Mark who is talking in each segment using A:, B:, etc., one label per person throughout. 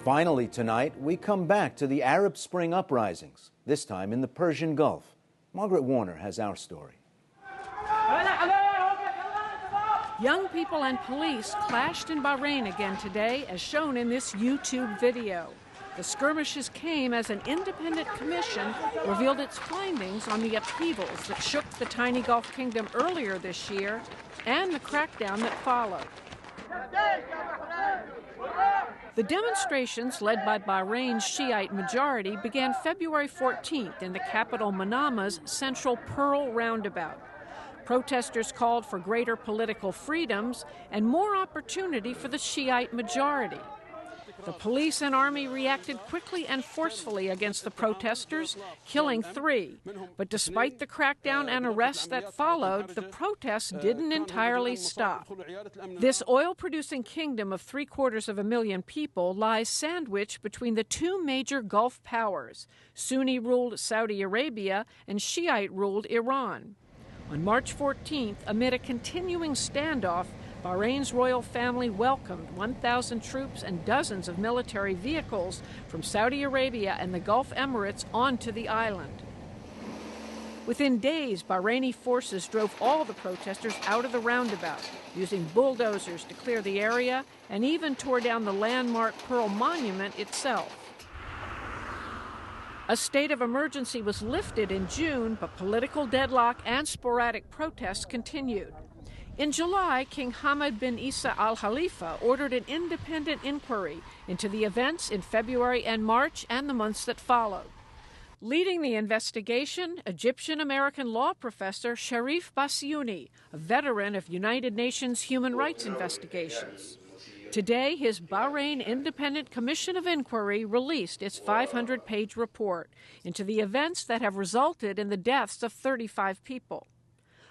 A: Finally tonight, we come back to the Arab Spring uprisings, this time in the Persian Gulf. Margaret Warner has our story.
B: Young people and police clashed in Bahrain again today, as shown in this YouTube video. The skirmishes came as an independent commission revealed its findings on the upheavals that shook the tiny Gulf kingdom earlier this year and the crackdown that followed. The demonstrations, led by Bahrain's Shiite majority, began February 14th in the capital Manama's central Pearl roundabout. Protesters called for greater political freedoms and more opportunity for the Shiite majority. The police and army reacted quickly and forcefully against the protesters, killing 3. But despite the crackdown and arrests that followed, the protests didn't entirely stop. This oil-producing kingdom of 750,000 people lies sandwiched between the two major Gulf powers, Sunni-ruled Saudi Arabia and Shiite-ruled Iran. On March 14th, amid a continuing standoff, Bahrain's royal family welcomed 1,000 troops and dozens of military vehicles from Saudi Arabia and the Gulf Emirates onto the island. Within days, Bahraini forces drove all the protesters out of the roundabout, using bulldozers to clear the area, and even tore down the landmark Pearl Monument itself. A state of emergency was lifted in June, but political deadlock and sporadic protests continued. In July, King Hamad bin Isa Al Khalifa ordered an independent inquiry into the events in February and March and the months that followed. Leading the investigation, Egyptian-American law professor Sharif Bassiouni, a veteran of United Nations human rights investigations. Today, his Bahrain Independent Commission of Inquiry released its 500-page report into the events that have resulted in the deaths of 35 people.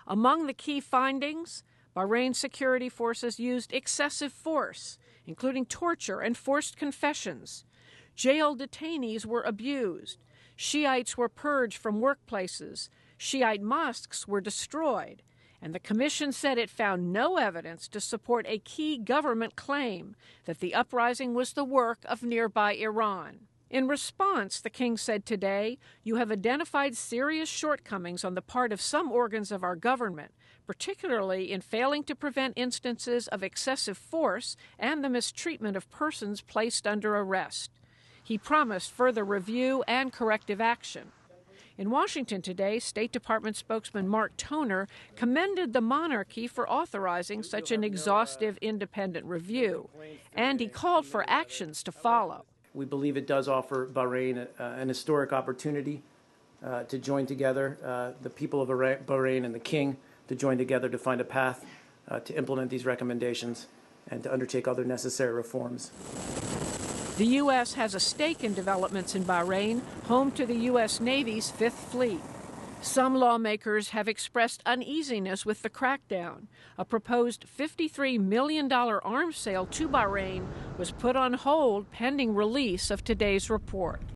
B: Among the key findings, Bahrain security forces used excessive force, including torture and forced confessions. Jail detainees were abused. Shiites were purged from workplaces. Shiite mosques were destroyed. And the commission said it found no evidence to support a key government claim that the uprising was the work of nearby Iran. In response, the king said today, "You have identified serious shortcomings on the part of some organs of our government, particularly in failing to prevent instances of excessive force and the mistreatment of persons placed under arrest." He promised further review and corrective action. In Washington today, State Department spokesman Mark Toner commended the monarchy for authorizing such an exhaustive independent review, and he called for actions to follow.
C: We believe it does offer Bahrain an historic opportunity to join together, the people of Bahrain and the king to join together to find a path to implement these recommendations and to undertake other necessary reforms.
B: The U.S. has a stake in developments in Bahrain, home to the U.S. Navy's Fifth Fleet. Some lawmakers have expressed uneasiness with the crackdown. A proposed $53 million arms sale to Bahrain was put on hold pending release of today's report.